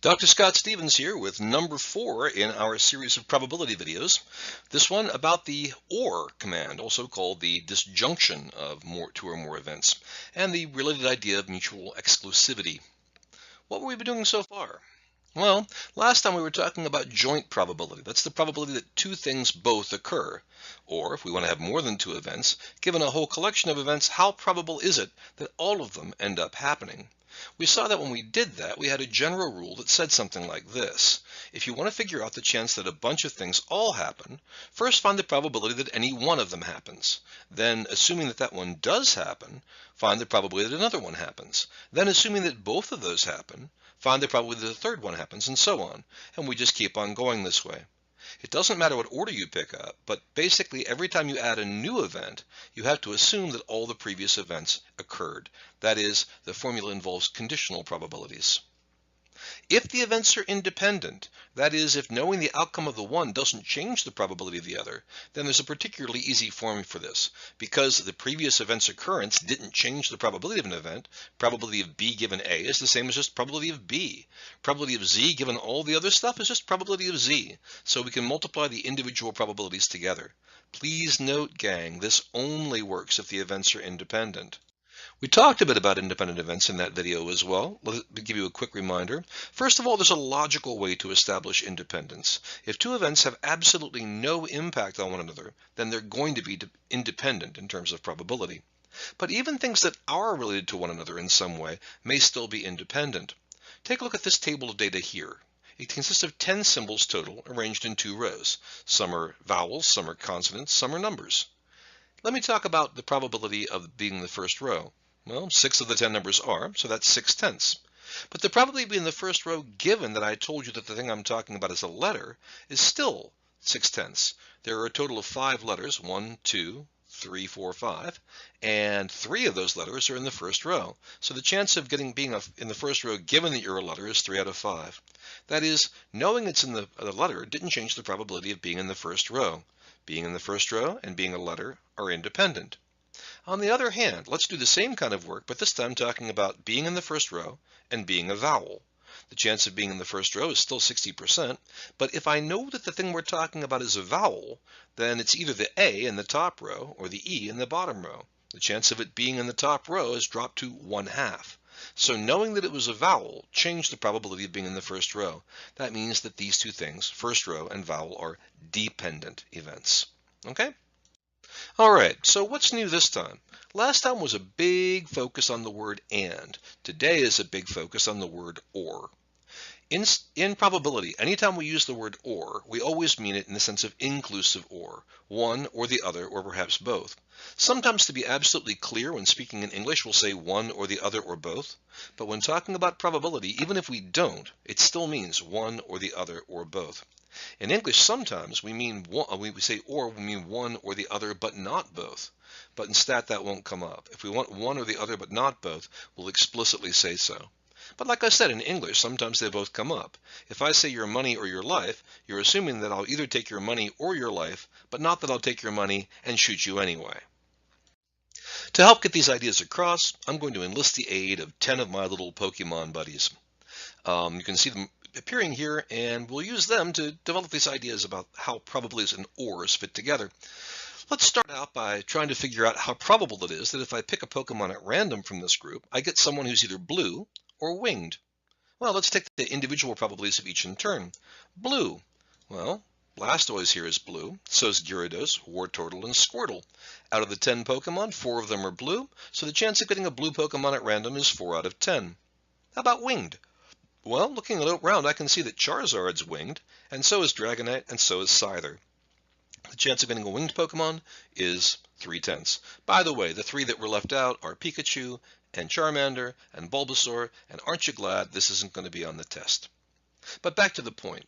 Dr. Scott Stevens here with number 4 in our series of probability videos. This one about the OR command, also called the disjunction of two or more events, and the related idea of mutual exclusivity. What have we been doing so far? Well, last time we were talking about joint probability. That's the probability that two things both occur. Or, if we want to have more than two events, given a whole collection of events, how probable is it that all of them end up happening? We saw that when we did that, we had a general rule that said something like this. If you want to figure out the chance that a bunch of things all happen, first find the probability that any one of them happens. Then, assuming that that one does happen, find the probability that another one happens. Then, assuming that both of those happen, find the probability that the third one happens, and so on. And we just keep on going this way. It doesn't matter what order you pick up, but basically every time you add a new event, you have to assume that all the previous events occurred. That is, the formula involves conditional probabilities. If the events are independent, that is, if knowing the outcome of the one doesn't change the probability of the other, then there's a particularly easy formula for this. Because the previous event's occurrence didn't change the probability of an event, probability of B given A is the same as just probability of B. Probability of Z given all the other stuff is just probability of Z. So we can multiply the individual probabilities together. Please note, gang, this only works if the events are independent. We talked a bit about independent events in that video as well. Let me give you a quick reminder. First of all, there's a logical way to establish independence. If two events have absolutely no impact on one another, then they're going to be independent in terms of probability. But even things that are related to one another in some way may still be independent. Take a look at this table of data here. It consists of 10 symbols total, arranged in 2 rows. Some are vowels, some are consonants, some are numbers. Let me talk about the probability of being the first row. Well, 6 of the 10 numbers are, so that's 6/10. But the probability of being in the first row, given that I told you that the thing I'm talking about is a letter, is still 6/10. There are a total of 5 letters, 1, 2, 3, 4, 5, and 3 of those letters are in the first row. So the chance of being in the first row, given that you're a letter, is 3 out of 5. That is, knowing it's in the letter didn't change the probability of being in the first row. Being in the first row and being a letter are independent. On the other hand, let's do the same kind of work, but this time talking about being in the first row and being a vowel. The chance of being in the first row is still 60%, but if I know that the thing we're talking about is a vowel, then it's either the A in the top row or the E in the bottom row. The chance of it being in the top row has dropped to 1/2. So knowing that it was a vowel changed the probability of being in the first row. That means that these two things, first row and vowel, are dependent events. Okay? All right, so what's new this time? Last time was a big focus on the word and. Today is a big focus on the word or. In probability, anytime we use the word or, we always mean it in the sense of inclusive or, one or the other, or perhaps both. Sometimes, to be absolutely clear when speaking in English, we'll say one or the other or both. But when talking about probability, even if we don't, it still means one or the other or both. In English, sometimes we say or, we mean one or the other, but not both. But in stat, that won't come up. If we want one or the other, but not both, we'll explicitly say so. But like I said, in English, sometimes they both come up. If I say your money or your life, you're assuming that I'll either take your money or your life, but not that I'll take your money and shoot you anyway. To help get these ideas across, I'm going to enlist the aid of 10 of my little Pokemon buddies. You can see them appearing here, and we'll use them to develop these ideas about how probabilities and ORs fit together. Let's start out by trying to figure out how probable it is that if I pick a Pokemon at random from this group, I get someone who's either blue or winged. Well, let's take the individual probabilities of each in turn. Blue. Well, Blastoise here is blue, so is Gyarados, Wartortle, and Squirtle. Out of the 10 Pokemon, 4 of them are blue, so the chance of getting a blue Pokemon at random is 4 out of 10. How about winged? Well, looking around, I can see that Charizard's winged, and so is Dragonite, and so is Scyther. The chance of getting a winged Pokemon is 3/10. By the way, the 3 that were left out are Pikachu, and Charmander, and Bulbasaur, and aren't you glad this isn't going to be on the test? But back to the point.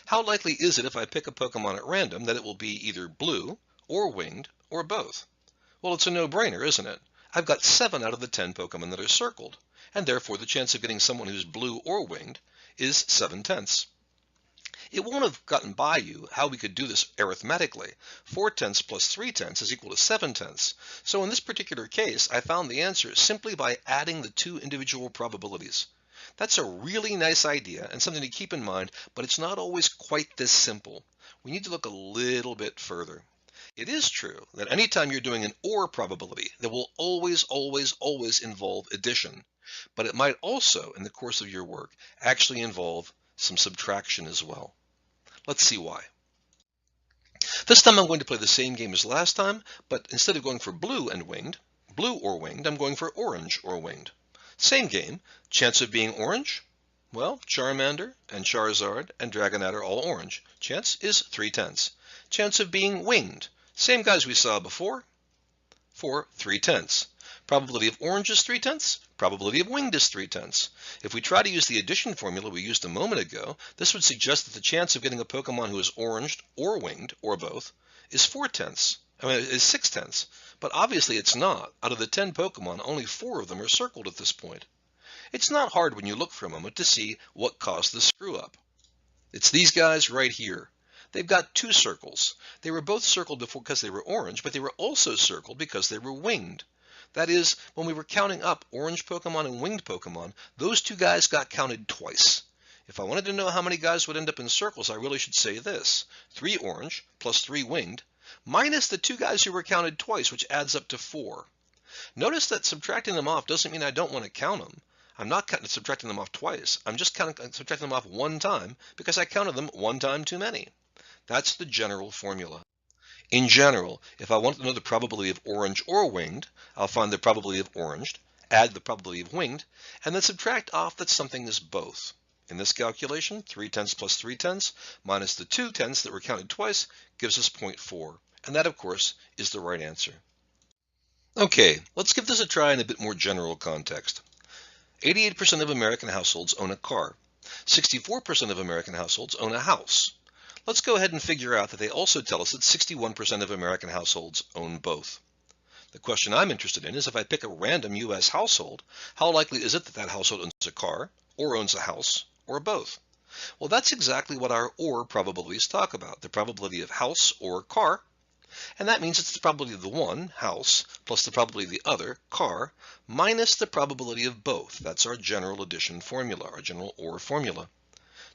How likely is it if I pick a Pokemon at random that it will be either blue, or winged, or both? Well, it's a no-brainer, isn't it? I've got 7 out of the 10 Pokemon that are circled, and therefore the chance of getting someone who's blue or winged is 7/10. It won't have gotten by you how we could do this arithmetically. 4/10 plus 3/10 is equal to 7/10. So in this particular case, I found the answer simply by adding the 2 individual probabilities. That's a really nice idea and something to keep in mind, but it's not always quite this simple. We need to look a little bit further. It is true that anytime you're doing an OR probability, that will always, always, always involve addition. But it might also, in the course of your work, actually involve some subtraction as well. Let's see why. This time I'm going to play the same game as last time, but instead of going for blue or winged, I'm going for orange or winged. Same game. Chance of being orange? Well, Charmander and Charizard and Dragonite are all orange. Chance is 3/10. Chance of being winged? Same guys we saw before, for 3/10. Probability of orange is 3/10. Probability of winged is 3/10. If we try to use the addition formula we used a moment ago, this would suggest that the chance of getting a Pokemon who is oranged or winged, or both, is 4/10. Is 6/10. But obviously it's not. Out of the 10 Pokemon, only 4 of them are circled at this point. It's not hard when you look for a moment to see what caused the screw up. It's these guys right here. They've got 2 circles. They were both circled before because they were orange, but they were also circled because they were winged. That is, when we were counting up orange Pokemon and winged Pokemon, those 2 guys got counted twice. If I wanted to know how many guys would end up in circles, I really should say this: 3 orange plus 3 winged, minus the 2 guys who were counted twice, which adds up to 4. Notice that subtracting them off doesn't mean I don't want to count them. I'm not subtracting them off twice. I'm just subtracting them off 1 time because I counted them 1 time too many. That's the general formula. In general, if I want to know the probability of orange or winged, I'll find the probability of oranged, add the probability of winged, and then subtract off that something is both. In this calculation, 3/10 plus 3/10 minus the 2/10 that were counted twice gives us 0.4. And that, of course, is the right answer. Okay, let's give this a try in a bit more general context. 88% of American households own a car. 64% of American households own a house. Let's go ahead and figure out that they also tell us that 61% of American households own both. The question I'm interested in is if I pick a random U.S. household, how likely is it that that household owns a car, or owns a house, or both? Well, that's exactly what our OR probabilities talk about, the probability of house or car, and that means it's the probability of the one, house, plus the probability of the other, car, minus the probability of both. That's our general addition formula, our general OR formula.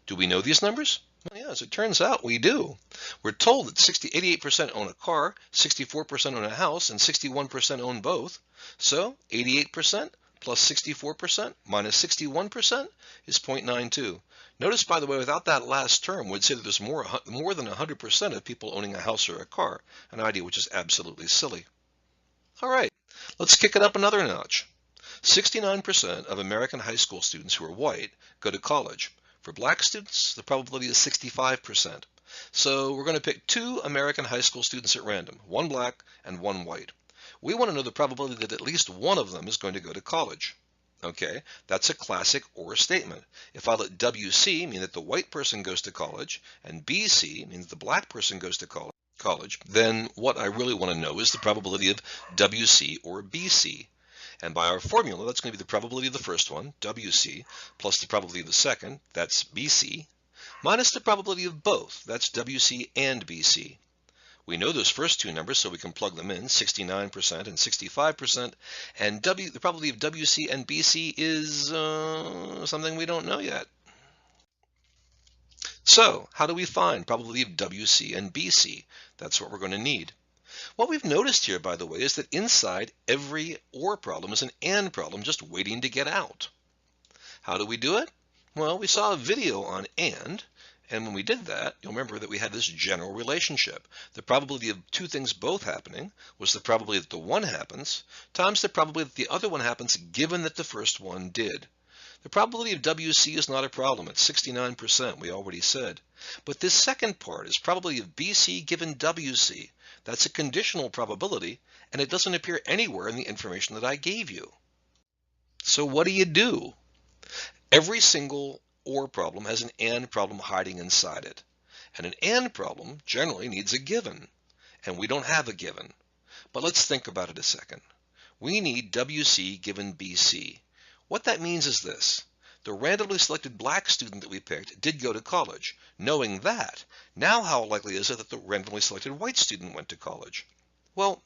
Do we know these numbers? Well, yeah, as it turns out, we do. We're told that 88% own a car, 64% own a house, and 61% own both. So 88% plus 64% minus 61% is 0.92. Notice, by the way, without that last term, we'd say that there's more than 100% of people owning a house or a car, an idea which is absolutely silly. All right, let's kick it up another notch. 69% of American high school students who are white go to college. For black students, the probability is 65%. So we're going to pick 2 American high school students at random, 1 black and 1 white. We want to know the probability that at least one of them is going to go to college. Okay, that's a classic OR statement. If I let WC mean that the white person goes to college, and BC means the black person goes to college, then what I really want to know is the probability of WC or BC. And by our formula, that's going to be the probability of the first one, WC, plus the probability of the second, that's BC, minus the probability of both, that's WC and BC. We know those first 2 numbers, so we can plug them in, 69% and 65%, and the probability of WC and BC is something we don't know yet. So, how do we find probability of WC and BC? That's what we're going to need. What we've noticed here, by the way, is that inside every OR problem is an AND problem just waiting to get out. How do we do it? Well, we saw a video on AND, and when we did that, you'll remember that we had this general relationship. The probability of 2 things both happening was the probability that the one happens times the probability that the other one happens given that the first one did. The probability of WC is not a problem. It's 69%, we already said. But this second part is probability of BC given WC. That's a conditional probability, and it doesn't appear anywhere in the information that I gave you. So what do? Every single OR problem has an AND problem hiding inside it. And an AND problem generally needs a given, and we don't have a given. But let's think about it a second. We need WC given BC. What that means is this. The randomly selected black student that we picked did go to college. Knowing that, now how likely is it that the randomly selected white student went to college? Well,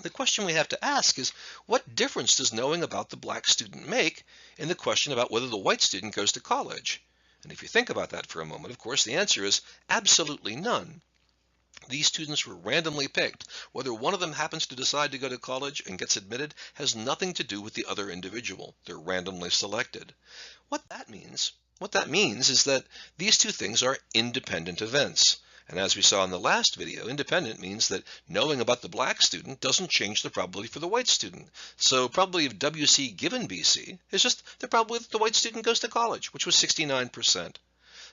the question we have to ask is, what difference does knowing about the black student make in the question about whether the white student goes to college? And if you think about that for a moment, of course, the answer is absolutely none. These students were randomly picked. Whether one of them happens to decide to go to college and gets admitted has nothing to do with the other individual. They're randomly selected. What that means is that these two things are independent events. And as we saw in the last video, independent means that knowing about the black student doesn't change the probability for the white student. So probability of WC given BC is just the probability that the white student goes to college, which was 69%.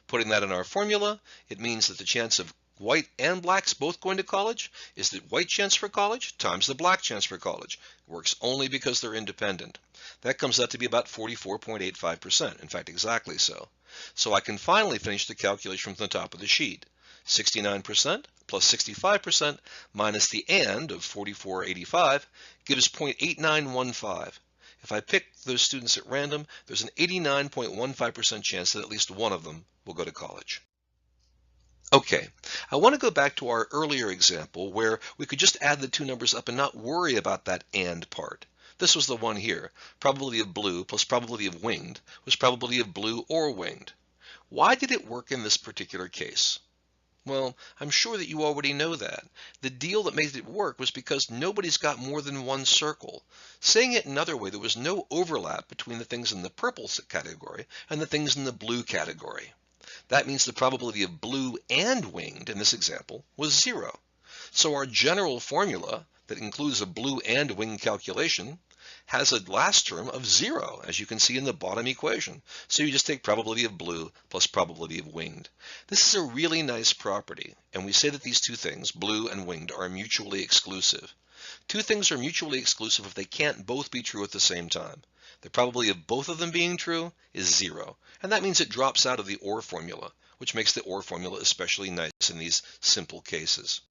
Putting that in our formula, it means that the chance of white and blacks both going to college is the white chance for college times the black chance for college. It works only because they're independent. That comes out to be about 44.85%, in fact exactly so. So I can finally finish the calculation from the top of the sheet. 69% plus 65% minus the and of 44.85 gives 0.8915. If I pick those students at random, there's an 89.15% chance that at least one of them will go to college. Okay, I want to go back to our earlier example where we could just add the two numbers up and not worry about that and part. This was the one here. Probability of blue plus probability of winged was probability of blue or winged. Why did it work in this particular case? Well, I'm sure that you already know that. The deal that made it work was because nobody's got more than one circle. Saying it another way, there was no overlap between the things in the purple category and the things in the blue category. That means the probability of blue and winged in this example was 0. So our general formula that includes a blue and winged calculation has a last term of 0, as you can see in the bottom equation. So you just take probability of blue plus probability of winged. This is a really nice property, and we say that these two things, blue and winged, are mutually exclusive. Two things are mutually exclusive if they can't both be true at the same time. The probability of both of them being true is 0, and that means it drops out of the OR formula, which makes the OR formula especially nice in these simple cases.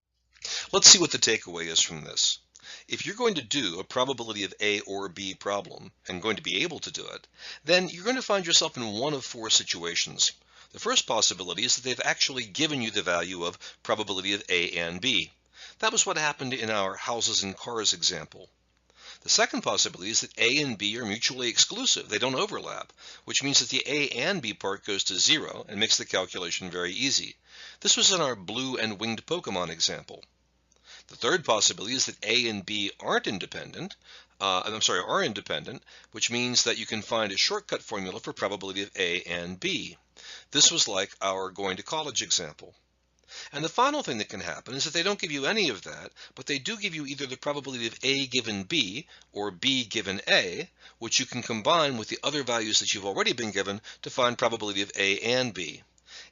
Let's see what the takeaway is from this. If you're going to do a probability of A or B problem, and going to be able to do it, then you're going to find yourself in one of four situations. The first possibility is that they've actually given you the value of probability of A and B. That was what happened in our houses and cars example. The second possibility is that A and B are mutually exclusive. They don't overlap, which means that the A and B part goes to 0 and makes the calculation very easy. This was in our blue and winged Pokemon example. The third possibility is that A and B are independent, which means that you can find a shortcut formula for probability of A and B. This was like our going to college example. And the final thing that can happen is that they don't give you any of that, but they do give you either the probability of A given B or B given A, which you can combine with the other values that you've already been given to find probability of A and B.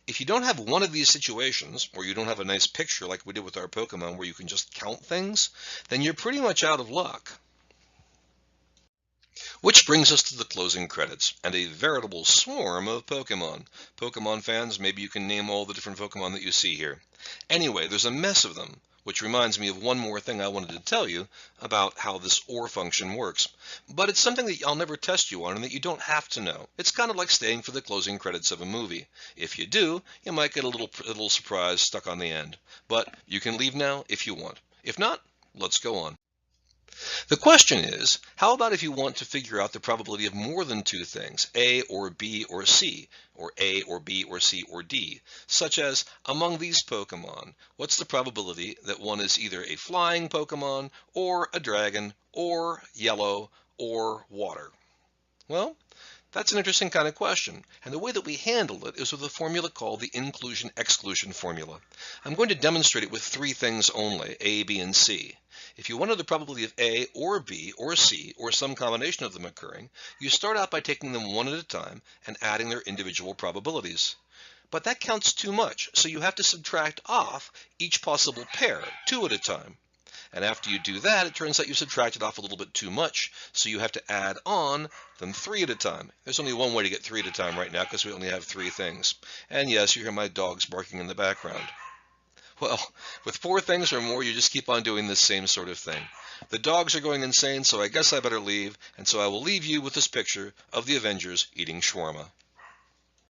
If you don't have one of these situations, or you don't have a nice picture like we did with our Pokemon where you can just count things, then you're pretty much out of luck. Which brings us to the closing credits, and a veritable swarm of Pokemon. Pokemon fans, maybe you can name all the different Pokemon that you see here. Anyway, there's a mess of them, which reminds me of one more thing I wanted to tell you about how this OR function works. But it's something that I'll never test you on and that you don't have to know. It's kind of like staying for the closing credits of a movie. If you do, you might get a little surprise stuck on the end. But you can leave now if you want. If not, let's go on. The question is, how about if you want to figure out the probability of more than two things, A or B or C, or A or B or C or D, such as among these Pokemon, what's the probability that one is either a flying Pokemon, or a dragon, or yellow, or water? Well, that's an interesting kind of question, and the way that we handle it is with a formula called the inclusion-exclusion formula. I'm going to demonstrate it with three things only, A, B, and C. If you wanted the probability of A or B or C or some combination of them occurring, you start out by taking them one at a time and adding their individual probabilities. But that counts too much, so you have to subtract off each possible pair, two at a time. And after you do that, it turns out you subtracted off a little bit too much, so you have to add on them three at a time. There's only one way to get three at a time right now because we only have three things. And yes, you hear my dogs barking in the background. Well, with four things or more, you just keep on doing this same sort of thing. The dogs are going insane, so I guess I better leave, and so I will leave you with this picture of the Avengers eating shawarma.